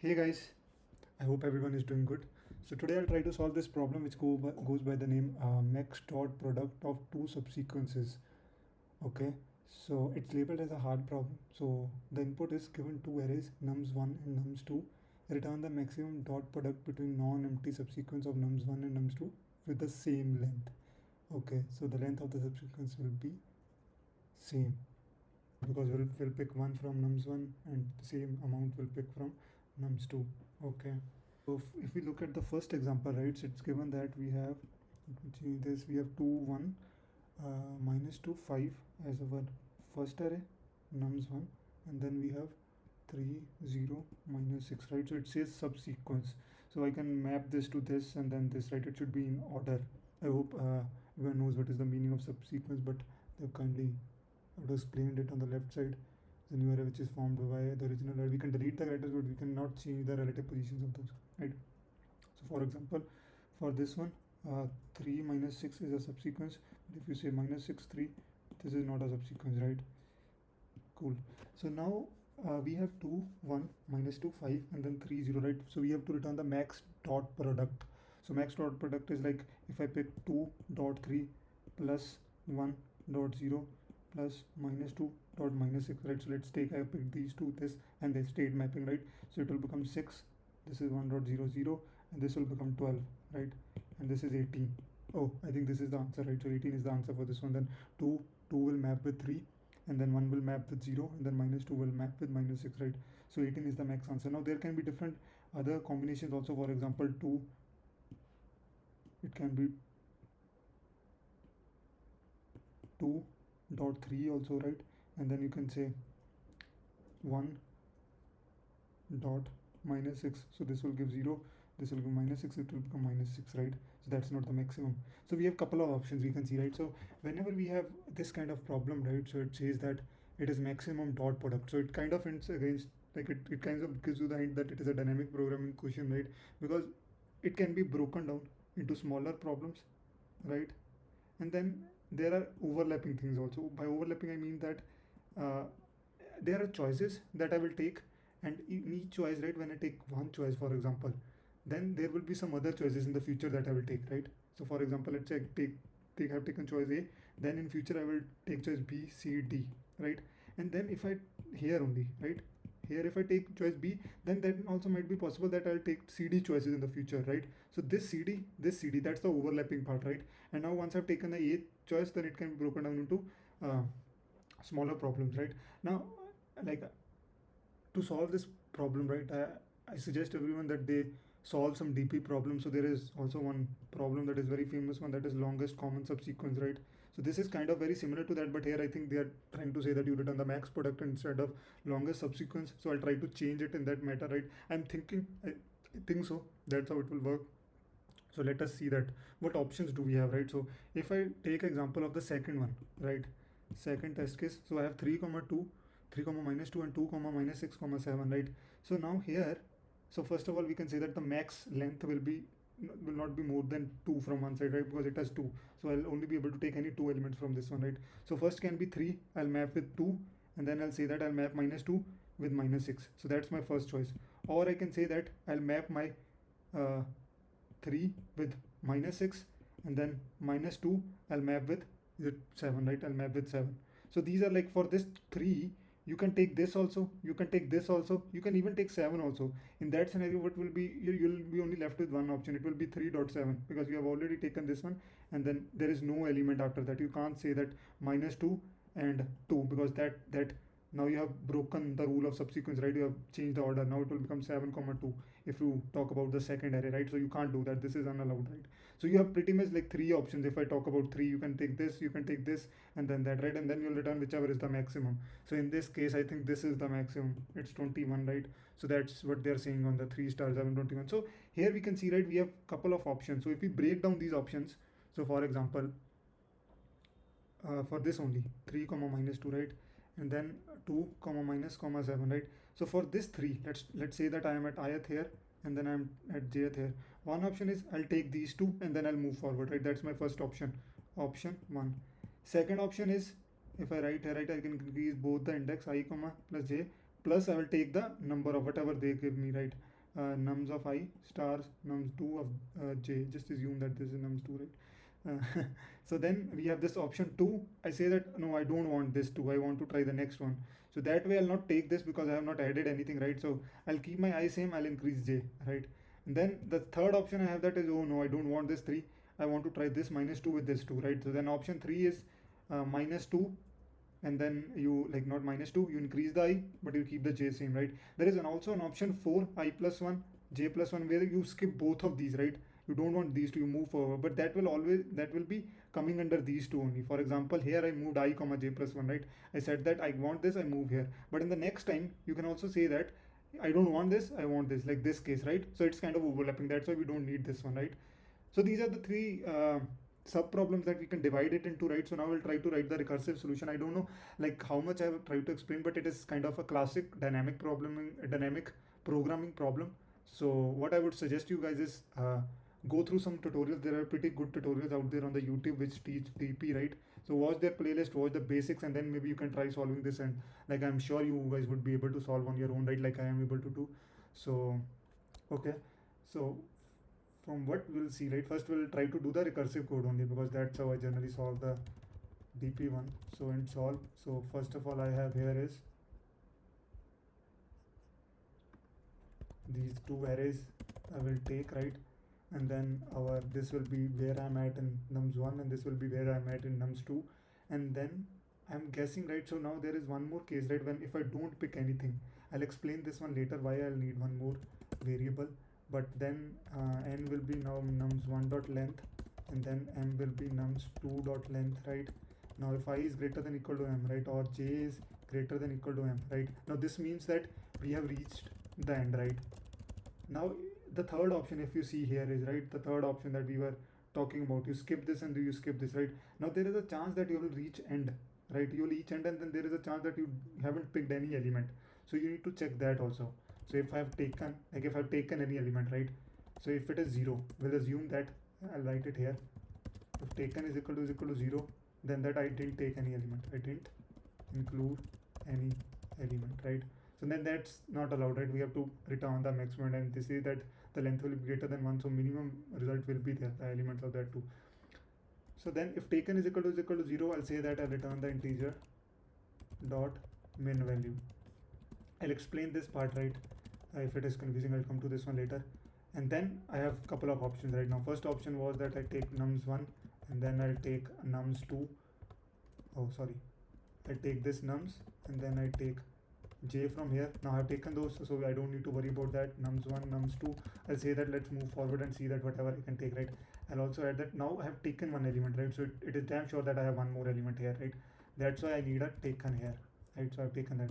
Hey guys, I hope everyone is doing good. So today I'll try to solve this problem which goes by the name max dot product of two subsequences. Okay, so it's labeled as a hard problem. So the input is given two arrays nums1 and nums2. Return the maximum dot product between non-empty subsequence of nums1 and nums2 with the same length. Okay, so the length of the subsequence will be same because we'll pick one from nums1 and the same amount will pick from nums2. Okay. So if we look at the first example, right, so it's given that we have, let me change this, we have 2, 1, minus 2, 5 as our first array, nums1, and then we have 3, 0, minus 6, right? So it says subsequence. So I can map this to this and then this, right? It should be in order. I hope everyone knows what is the meaning of subsequence, but they've kindly explained it on the left side. The new array which is formed by the original array. We can delete the letters, but we cannot change the relative positions of those, right? So for example, for this one, 3 minus 6 is a subsequence. But if you say minus 6, 3, this is not a subsequence, right? Cool. So now we have 2, 1, minus 2, 5, and then 3, 0, right? So we have to return the max dot product. So max dot product is like if I pick 2 dot 3 plus 1 dot 0 plus minus 2 dot minus 6, right? So let's take, I pick these two, this and the state mapping, right? So it will become 6, this is 1 dot 0 0, and this will become 12, right? And this is 18. Oh, I think this is the answer, right? So 18 is the answer for this one. Then 2 will map with 3, and then 1 will map with 0, and then minus 2 will map with minus 6, right? So 18 is the max answer. Now there can be different other combinations also. For example, 2, it can be 2 dot 3 also, right? And then you can say 1 dot minus 6, so this will give 0, this will give minus 6, it will become minus 6, right? So that's not the maximum. So we have couple of options we can see, right? So whenever we have this kind of problem, right, so it says that it is maximum dot product, so it kind of hints against, like it kind of gives you the hint that it is a dynamic programming question, right? Because it can be broken down into smaller problems, right? And then there are overlapping things also. By overlapping I mean that uh, there are choices that I will take, and in each choice, right, when I take one choice, for example, then there will be some other choices in the future that I will take, right? So for example, let's say I have taken choice A, then in future I will take choice B, C, D, right? And then if I, here only, right, here if I take choice B, then that also might be possible that I'll take CD choices in the future, right? So this CD, that's the overlapping part, right? And now once I've taken the A choice, then it can be broken down into uh, smaller problems, right? Now, like to solve this problem, right, I suggest everyone that they solve some DP problems. So there is also one problem that is very famous one, that is longest common subsequence, right? So this is kind of very similar to that, but here I think they are trying to say that you return the max product instead of longest subsequence. So I'll try to change it in that matter, right? I think so that's how it will work. So let us see that what options do we have, right? So if I take example of the second one, right, second test case, so I have 3 comma 2, 3 comma minus 2, and 2 comma minus 6 comma 7, right? So now here, so first of all we can say that the max length will not be more than 2 from one side, right? Because it has 2, so I'll only be able to take any 2 elements from this one, right? So first can be 3, I'll map with 2, and then I'll say that I'll map minus 2 with minus 6. So that's my first choice. Or I can say that I'll map my uh, 3 with minus 6, and then minus 2 I'll map with, is it 7, right? I'll map with 7. So these are like, for this 3 you can take this also, you can take this also, you can even take 7 also. In that scenario, what will be, you'll be only left with one option, it will be 3.7, because you have already taken this one, and then there is no element after that. You can't say that minus 2 and 2, because that now you have broken the rule of subsequence, right? You have changed the order. Now it will become 7 comma 2 if you talk about the second array, right? So you can't do that, this is unallowed, right? So you have pretty much like 3 options. If I talk about 3, you can take this, you can take this, and then that, right? And then you'll return whichever is the maximum. So in this case I think this is the maximum, it's 21, right? So that's what they're saying on the 3 star 721. So here we can see, right, we have couple of options. So if we break down these options, so for example, for this only 3 comma minus 2, right? And then 2 comma minus comma 7, right? So for this 3, let's say that I am at ith here, and then I'm at jth here. One option is I'll take these two and then I'll move forward, right? That's my first option, option 1. Second option is, if I write here, right, I can increase both the index I comma plus j plus I will take the number of whatever they give me, right? Nums of I stars nums2 of j. Just assume that this is nums2, right? So then we have this option 2. I say that no, I don't want this 2, I want to try the next one. So that way I'll not take this because I have not added anything, right? So I'll keep my I same, I'll increase j, right? And then the third option I have, that is, oh no, I don't want this 3, I want to try this -2 with this 2, right? So then option 3 is -2, and then you, like, not -2, you increase the I but you keep the j same, right? There is also an option 4, I plus 1 j plus 1, where you skip both of these, right? You don't want these two, you move forward, but that will be coming under these two only. For example, here I moved I comma j plus 1, right? I said that I want this, I move here, but in the next time you can also say that I don't want this, I want this, like this case, right? So it's kind of overlapping, that's why we don't need this one, right? So these are the three sub problems that we can divide it into, right? So now we'll try to write the recursive solution. I don't know like how much I've tried to explain, but it is kind of a classic dynamic programming problem. So what I would suggest you guys is go through some tutorials. There are pretty good tutorials out there on the YouTube which teach DP, right? So watch their playlist, watch the basics, and then maybe you can try solving this, and like I'm sure you guys would be able to solve on your own, right? Like I am able to do. So okay, so from what we'll see, right, first we'll try to do the recursive code only, because that's how I generally solve the DP one. So in solve, so first of all I have here is these two arrays I will take, right? And then our this will be where I'm at in nums1, and this will be where I'm at in nums2, and then I'm guessing, right? So now there is one more case, right? When if I don't pick anything, I'll explain this one later why I'll need one more variable. But then n will be now nums1 dot length, and then m will be nums2 dot length, right? Now if I is greater than equal to m, right, or j is greater than equal to m, right? Now this means that we have reached the end, right? Now the third option, if you see here, is, right, the third option that we were talking about, you skip this and do you skip this, right? Now there is a chance that you will reach end, right? You will reach end, and then there is a chance that you haven't picked any element, so you need to check that also. So if I've taken, like if I've taken any element, right, so if it is 0, we'll assume that, I'll write it here, if taken is equal to 0, then that I didn't take any element, I didn't include any element, right? So then that's not allowed, right? We have to return the maximum, and this is that the length will be greater than 1, so minimum result will be there, the elements of that too. So then if taken is equal to 0, I'll say that I'll return the integer dot min value. I'll explain this part, right? If it is confusing, I'll come to this one later. And then I have a couple of options right now. First option was that I take nums1, and then I'll take nums2. Oh, sorry. I take this nums, and then I take j from here. Now I've taken those, so I don't need to worry about that. Nums1, nums2. I'll say that let's move forward and see that whatever I can take, right? I'll also add that now I have taken one element, right? So it is damn sure that I have one more element here, right? That's why I need a taken here, right? So I've taken that.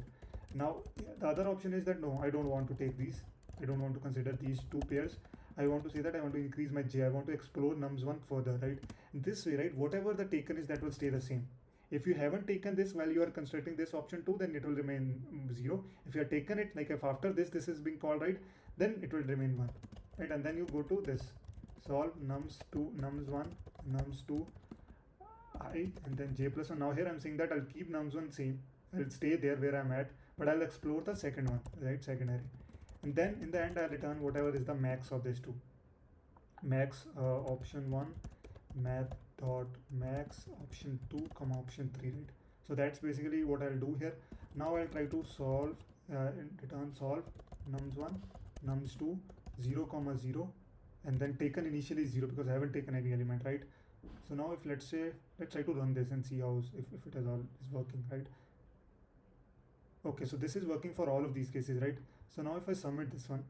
Now the other option is that no, I don't want to take these. I don't want to consider these two pairs. I want to say that I want to increase my j. I want to explore nums1 further, right? This way, right, whatever the taken is, that will stay the same. If you haven't taken this while you are constructing this option 2, then it will remain 0. If you have taken it, like if after this is being called, right, then it will remain 1, right? And then you go to this solve nums2, nums1, nums2, I, and then j plus 1. Now here I'm saying that I'll keep nums1 same. I'll stay there where I'm at, but I'll explore the second one, right, second array. And then in the end I'll return whatever is the max of these two. Max option 1, math dot max option 2 comma option 3, right? So that's basically what I'll do here. Now I'll try to solve return solve nums1, nums2, 0 comma 0, and then taken initially 0 because I haven't taken any element, right? So now if let's try to run this and see how if it is all is working, right? Okay, so this is working for all of these cases, right? So now if I submit this one,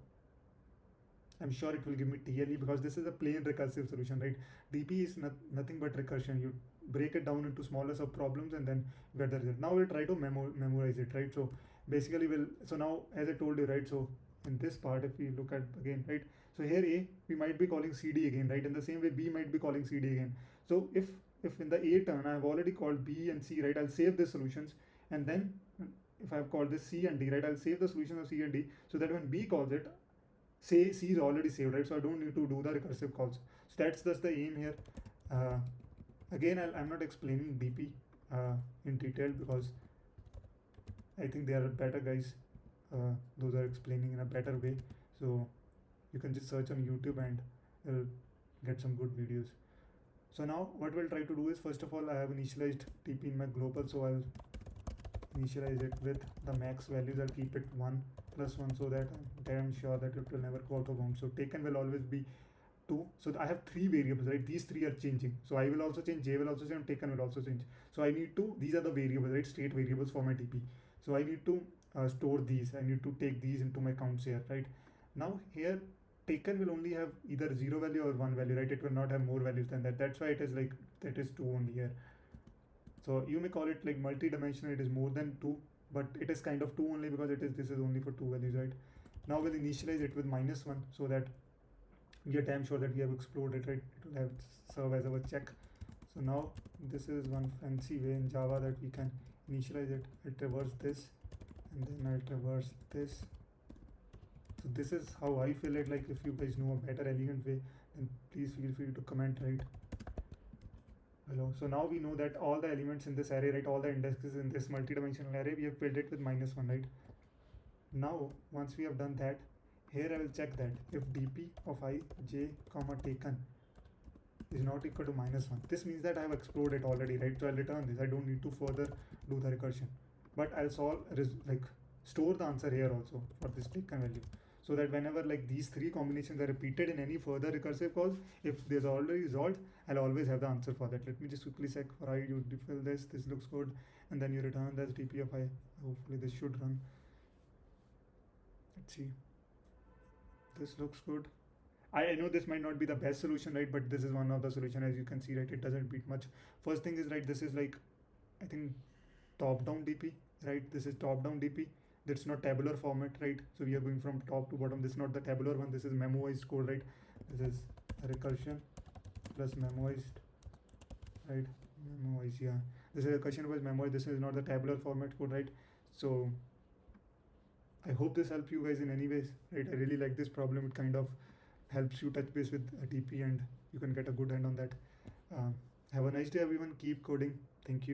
I'm sure it will give me TLE because this is a plain recursive solution, right? DP is nothing but recursion. You break it down into smaller sub problems and then get the result. Now we'll try to memorize it, right? So basically so now as I told you, right? So in this part, if we look at again, right? So here A, we might be calling CD again, right? In the same way, B might be calling CD again. So if in the A turn, I've already called B and C, right? I'll save the solutions, and then if I've called this C and D, right, I'll save the solutions of C and D so that when B calls it, say C is already saved, right? So I don't need to do the recursive calls. So that's the aim here. Again, I'm not explaining DP in detail because I think they are better guys those are explaining in a better way. So you can just search on YouTube and you'll get some good videos. So now what we'll try to do is, first of all, I have initialized TP in my global, so I'll initialize it with the max values. I'll keep it 1 plus 1 so that I'm damn sure that it will never go out of bounds. So taken will always be 2. So I have 3 variables, right? These 3 are changing. So I will also change, J will also change, taken will also change. So I need to, these are the variables, right? State variables for my TP. So I need to store these. I need to take these into my counts here, right? Now here, taken will only have either 0 value or 1 value, right? It will not have more values than that. That's why it is like, that is 2 only here. So you may call it like multi-dimensional, it is more than 2, but it is kind of 2 only because this is only for 2 values, right? Now we'll initialize it with -1 so that we are damn sure that we have explored it, right? It will have serve as our check. So now this is one fancy way in Java that we can initialize it. I'll traverse this and then I'll traverse this. So this is how I feel it. Like, if you guys know a better elegant way, then please feel free to comment, right? Hello. So now we know that all the elements in this array, right, all the indexes in this multi-dimensional array, we have filled it with -1, right? Now once we have done that, here I will check that if dp of I, j, comma taken is not equal to -1, this means that I have explored it already, right? So I'll return this. I don't need to further do the recursion, but I'll store the answer here also for this taken value, so that whenever like these 3 combinations are repeated in any further recursive calls, if there's already result, I'll always have the answer for that. Let me just quickly check for I. You fill this looks good, and then you return that's dp of I. Hopefully this should run. Let's see, this looks good. I know this might not be the best solution, right? But this is one of the solution. As you can see, right, it doesn't beat much. First thing is, right, this is like, I think, top-down DP, right? This is top-down DP. That's not tabular format, right? So we are going from top to bottom. This is not the tabular one. This is memoized code, right? This is recursion plus memoized, right? Memoized, yeah. This is recursion plus memoized. This is not the tabular format code, right? So I hope this helps you guys in any ways, right? I really like this problem. It kind of helps you touch base with a TP and you can get a good hand on that. Have a nice day, everyone. Keep coding. Thank you.